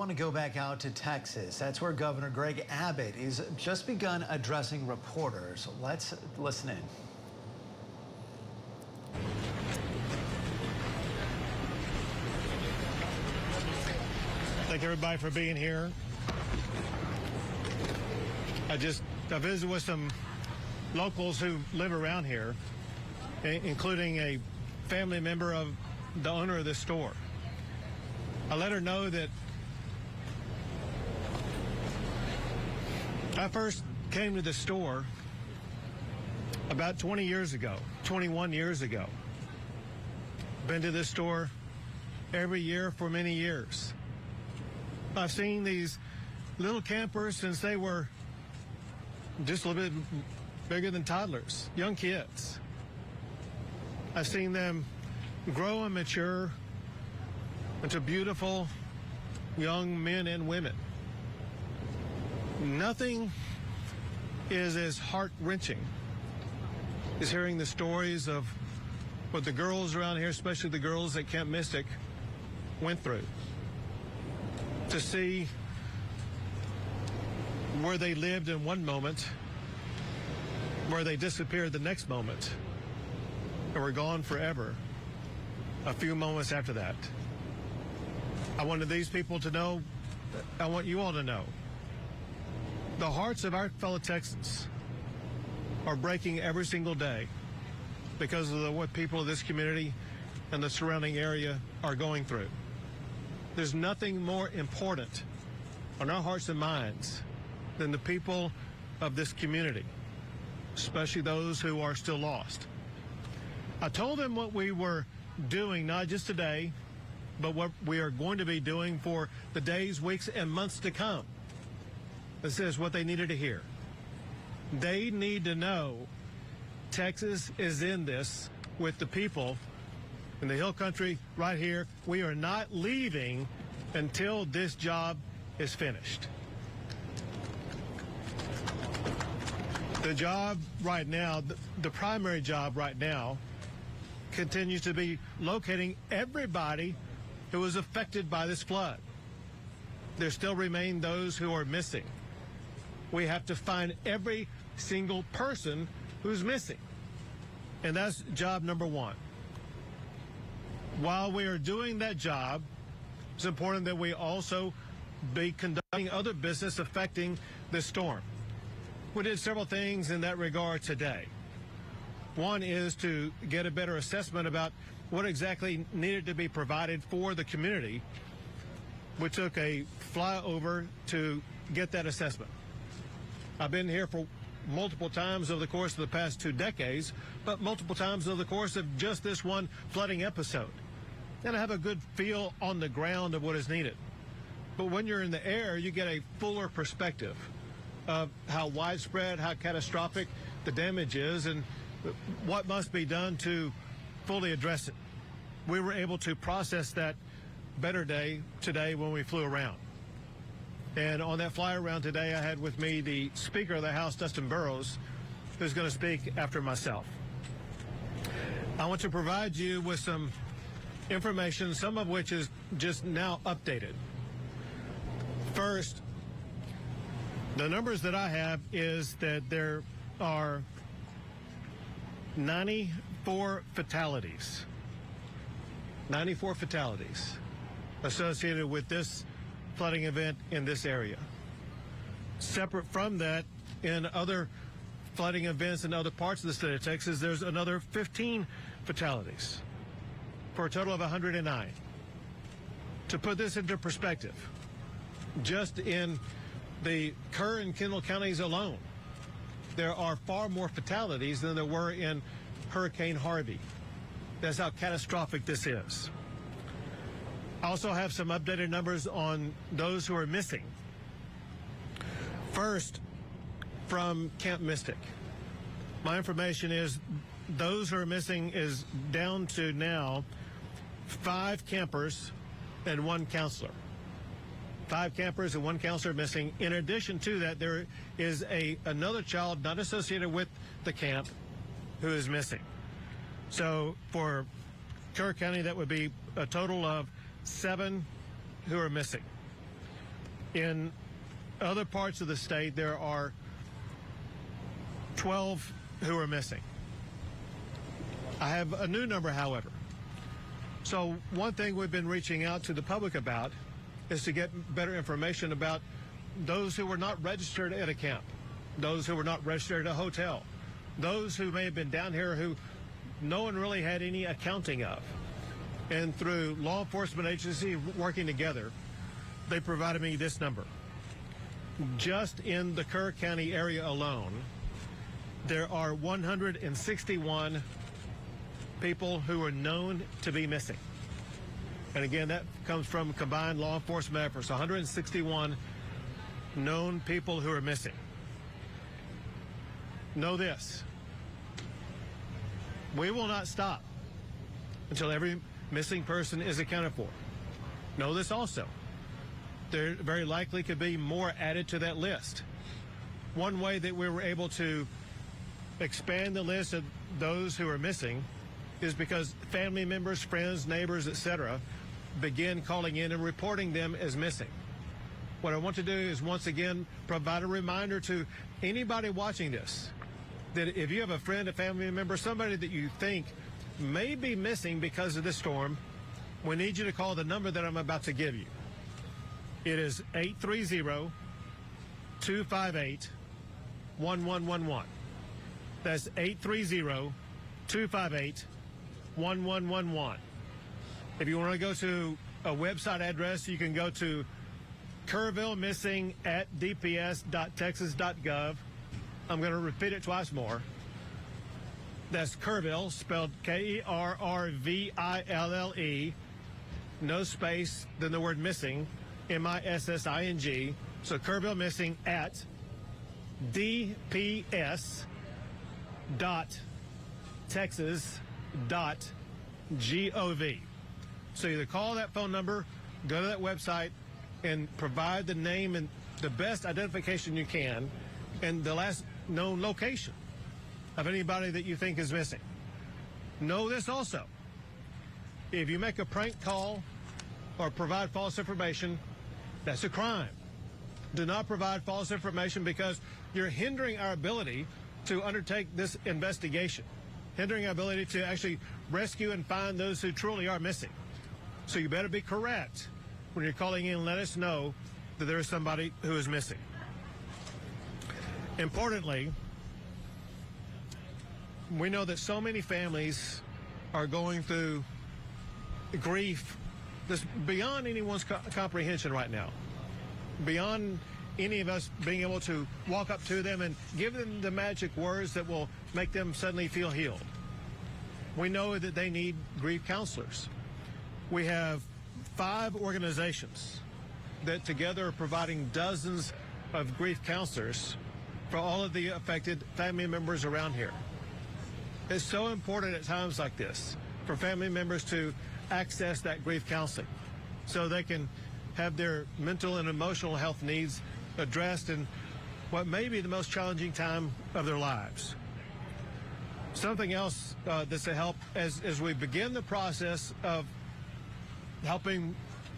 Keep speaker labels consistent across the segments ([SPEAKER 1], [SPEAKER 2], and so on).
[SPEAKER 1] want to go back out to Texas. That's where Governor Greg Abbott is just begun addressing reporters. Let's listen in.
[SPEAKER 2] Thank everybody for being here. I visited with some locals who live around here, including a family member of the owner of this store. I let her know that I first came to the store about 21 years ago. Been to this store every year for many years. I've seen these little campers since they were just a little bit bigger than toddlers, young kids. I've seen them grow and mature into beautiful young men and women. Nothing is as heart-wrenching as hearing the stories of what the girls around here, especially the girls at Camp Mystic, went through. To see where they lived in one moment, where they disappeared the next moment, and were gone forever a few moments after that. I wanted these people to know, I want you all to know, the hearts of our fellow Texans are breaking every single day because of what people of this community and the surrounding area are going through. There's nothing more important on our hearts and minds than the people of this community, especially those who are still lost. I told them what we were doing, not just today, but what we are going to be doing for the days, weeks, and months to come. This is what they needed to hear. They need to know Texas is in this with the people in the Hill Country right here. We are not leaving until this job is finished. The job right now, the primary job right now, continues to be locating everybody who was affected by this flood. There still remain those who are missing. We have to find every single person who's missing. And that's job number one. While we are doing that job, it's important that we also be conducting other business affecting this storm. We did several things in that regard today. One is to get a better assessment about what exactly needed to be provided for the community. We took a flyover to get that assessment. I've been here for multiple times over the course of the past 2 decades, but multiple times over the course of just this one flooding episode. And I have a good feel on the ground of what is needed. But when you're in the air, you get a fuller perspective of how widespread, how catastrophic the damage is, and what must be done to fully address it. We were able to process that better today when we flew around. And on that fly around today, I had with me the Speaker of the House, Dustin Burrows, who's going to speak after myself. I want to provide you with some information, some of which is just now updated. First, the numbers that I have is that there are 94 fatalities. 94 fatalities associated with this flooding event in this area. Separate from that, in other flooding events in other parts of the state of Texas, there's another 15 fatalities for a total of 109. To put this into perspective, just in the Kerr and Kendall counties alone, there are far more fatalities than there were in Hurricane Harvey. That's how catastrophic this is. I also have some updated numbers on those who are missing. First, from Camp Mystic. My information is those who are missing is down to now 5 campers and 1 counselor. 5 campers and 1 counselor missing. In addition to that, there is another child not associated with the camp who is missing. So for Kerr County, that would be a total of 7 who are missing. In other parts of the state, there are 12 who are missing. I have a new number, however. So one thing we've been reaching out to the public about is to get better information about those who were not registered at a camp, those who were not registered at a hotel, those who may have been down here who no one really had any accounting of. And through law enforcement agencies working together, they provided me this number. Just in the Kerr County area alone, there are 161 people who are known to be missing. And again, that comes from combined law enforcement efforts, 161 known people who are missing. Know this: we will not stop until every missing person is accounted for. Know this also: there very likely could be more added to that list. One way that we were able to expand the list of those who are missing is because family members, friends, neighbors, etc., begin calling in and reporting them as missing. What I want to do is once again provide a reminder to anybody watching this that if you have a friend, a family member, somebody that you think may be missing because of this storm, we need you to call the number that I'm about to give you. It is 830-258-1111. That's 830-258-1111. If you want to go to a website address, you can go to kerrvillemissing@dps.texas.gov. I'm going to repeat it twice more. That's Kerrville, spelled Kerrville, no space, then the word missing, MISSING. So Kerrville Missing at dps.texas.gov. So either call that phone number, go to that website, and provide the name and the best identification you can and the last known location of anybody that you think is missing. Know this also: if you make a prank call or provide false information, that's a crime. Do not provide false information, because you're hindering our ability to undertake this investigation, hindering our ability to actually rescue and find those who truly are missing. So you better be correct when you're calling in and let us know that there is somebody who is missing. Importantly, we know that so many families are going through grief that's beyond anyone's comprehension right now, beyond any of us being able to walk up to them and give them the magic words that will make them suddenly feel healed. We know that they need grief counselors. We have 5 organizations that together are providing dozens of grief counselors for all of the affected family members around here. It's so important at times like this for family members to access that grief counseling so they can have their mental and emotional health needs addressed in what may be the most challenging time of their lives. Something else that's a help as we begin the process of helping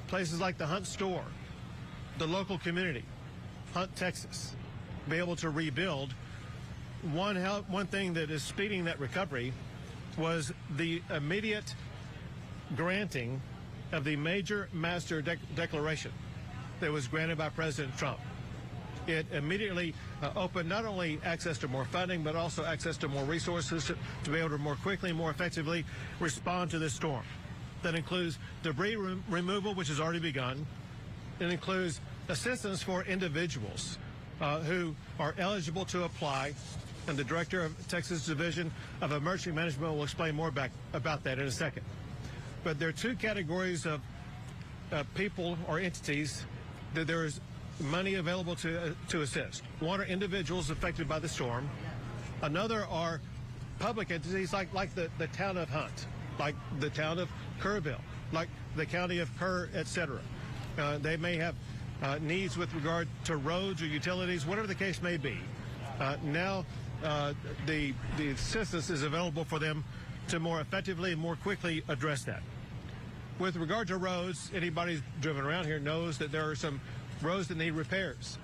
[SPEAKER 2] places like the Hunt store, the local community, Hunt, Texas, be able to rebuild. One thing that is speeding that recovery was the immediate granting of the major master declaration that was granted by President Trump. It immediately opened not only access to more funding, but also access to more resources to be able to more quickly, more effectively respond to this storm. That includes debris removal, which has already begun. It includes assistance for individuals who are eligible to apply, and the director of Texas Division of Emergency Management will explain more about that in a second. But there are 2 categories of people or entities that there is money available to assist. One are individuals affected by the storm. Another are public entities like the town of Hunt, like the town of Kerrville, like the county of Kerr, etc. They may have needs with regard to roads or utilities, whatever the case may be. Now the assistance is available for them to more effectively and more quickly address that. With regard to roads, anybody who's driven around here knows that there are some roads that need repairs.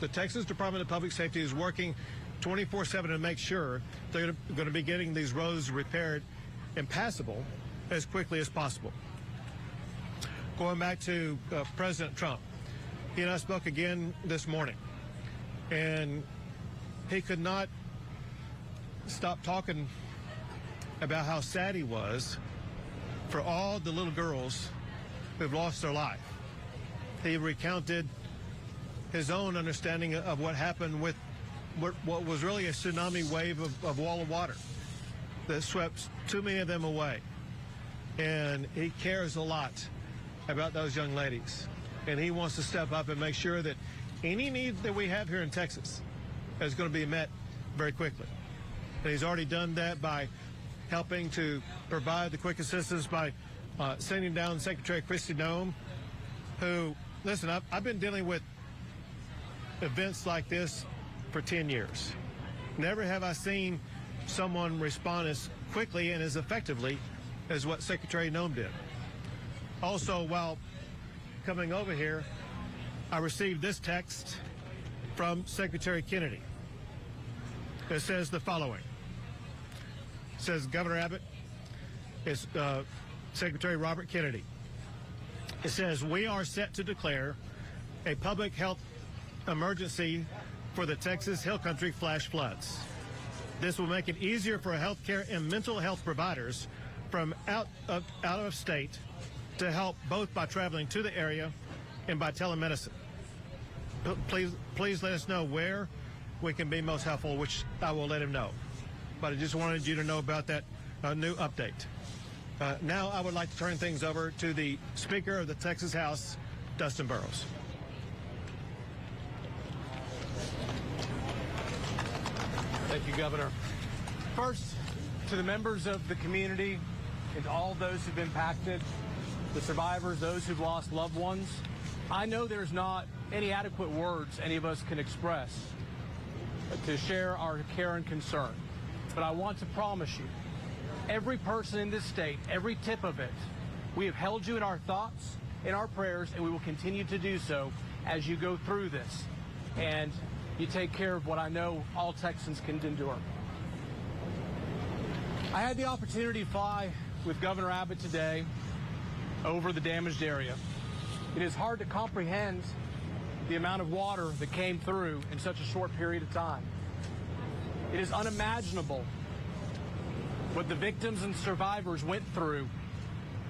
[SPEAKER 2] The Texas Department of Public Safety is working 24/7 to make sure they're going to be getting these roads repaired and passable as quickly as possible. Going back to President Trump, he and I spoke again this morning, and he could not stop talking about how sad he was for all the little girls who've lost their life. He recounted his own understanding of what happened with what was really a tsunami wave of wall of water that swept too many of them away. And he cares a lot about those young ladies. And he wants to step up and make sure that any need that we have here in Texas is going to be met very quickly. And he's already done that by helping to provide the quick assistance by sending down Secretary Kristi Noem, who, listen, I've been dealing with events like this for 10 years. Never have I seen someone respond as quickly and as effectively as what Secretary Noem did. Also, while coming over here, I received this text from Secretary Kennedy. It says the following. It says, Governor Abbott, it's Secretary Robert Kennedy. It says, we are set to declare a public health emergency for the Texas Hill Country flash floods. This will make it easier for healthcare and mental health providers from out of state to help both by traveling to the area and by telemedicine. Please let us know where we can be most helpful, which I will let him know. But I just wanted you to know about that new update. Now I would like to turn things over to the Speaker of the Texas House, Dustin Burrows.
[SPEAKER 3] Thank you, Governor. First, to the members of the community and all those who've been impacted, the survivors, those who've lost loved ones, I know there's not any adequate words any of us can express to share our care and concern. But I want to promise you, every person in this state, every tip of it, we have held you in our thoughts, in our prayers, and we will continue to do so as you go through this. And you take care of what I know all Texans can endure. I had the opportunity to fly with Governor Abbott today over the damaged area. It is hard to comprehend the amount of water that came through in such a short period of time. It is unimaginable what the victims and survivors went through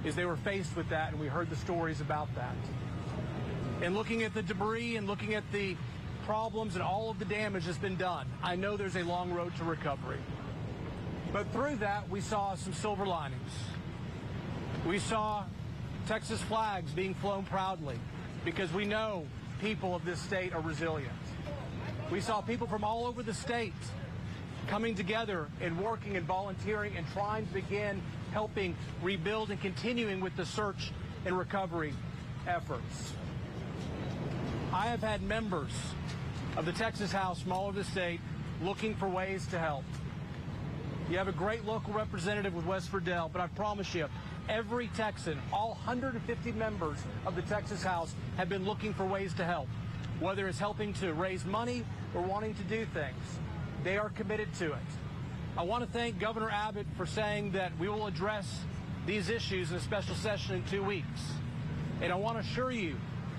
[SPEAKER 3] as they were faced with that, and we heard the stories about that. And looking at the debris and looking at the problems and all of the damage that's been done, I know there's a long road to recovery. But through that, we saw some silver linings. We saw Texas flags being flown proudly because we know people of this state are resilient. We saw people from all over the state coming together and working and volunteering and trying to begin helping rebuild and continuing with the search and recovery efforts. I have had members of the Texas House from all over the state looking for ways to help. You have a great local representative with West Verdell, but I promise you, every Texan, all 150 members of the Texas House have been looking for ways to help, whether it's helping to raise money or wanting to do things. They are committed to it. I want to thank Governor Abbott for saying that we will address these issues in a special session in 2 weeks. And I want to assure you,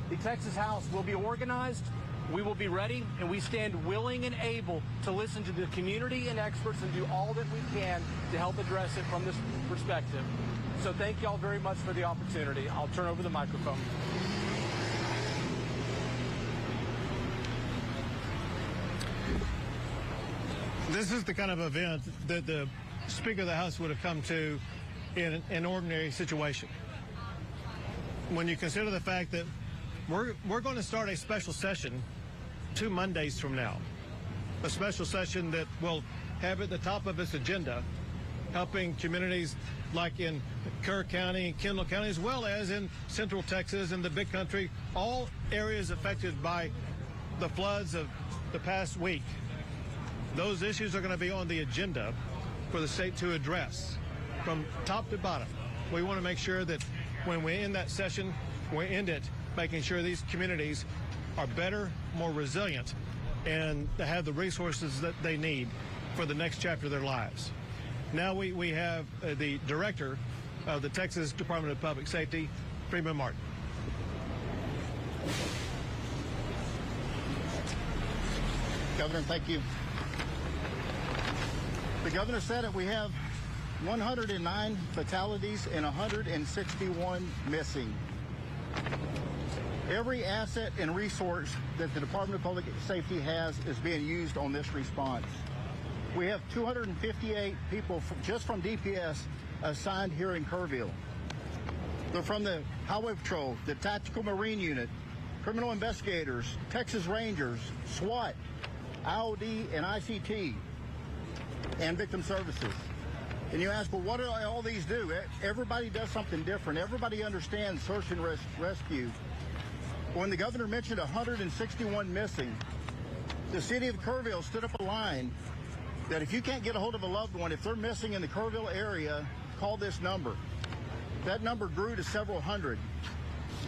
[SPEAKER 3] the Texas House will be organized, we will be ready, and we stand willing and able to listen to the community and experts and do all that we can to help address it from this perspective. So thank you all very much for the opportunity. I'll turn over the microphone.
[SPEAKER 2] This is the kind of event that the Speaker of the House would have come to in an ordinary situation. When you consider the fact that we're going to start a special session 2 Mondays from now, a special session that will have at the top of its agenda helping communities like in Kerr County and Kendall County, as well as in Central Texas and the Big Country, all areas affected by the floods of the past week. Those issues are going to be on the agenda for the state to address from top to bottom. We want to make sure that when we end that session, we end it making sure these communities are better, more resilient, and to have the resources that they need for the next chapter of their lives. Now we have the director of the Texas Department of Public Safety, Freeman Martin.
[SPEAKER 4] Governor, thank you. The governor said it. We have 109 fatalities and 161 missing. Every asset and resource that the Department of Public Safety has is being used on this response. We have 258 people just from DPS assigned here in Kerrville. They're from the Highway Patrol, the Tactical Marine Unit, Criminal Investigators, Texas Rangers, SWAT, IOD and ICT, and Victim Services. And you ask, well, what do all these do? Everybody does something different. Everybody understands search and rescue. When the governor mentioned 161 missing, the city of Kerrville stood up a line that if you can't get a hold of a loved one, if they're missing in the Kerrville area, call this number. That number grew to several hundred.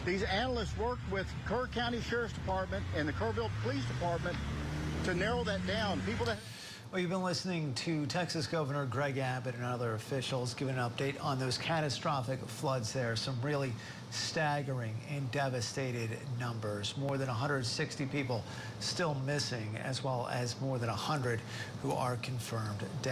[SPEAKER 4] These analysts worked with Kerr County Sheriff's Department and the Kerrville Police Department to narrow that down. People that...
[SPEAKER 1] Well, you've been listening to Texas Governor Greg Abbott and other officials giving an update on those catastrophic floods there. Some really staggering and devastated numbers. More than 160 people still missing, as well as more than 100 who are confirmed dead.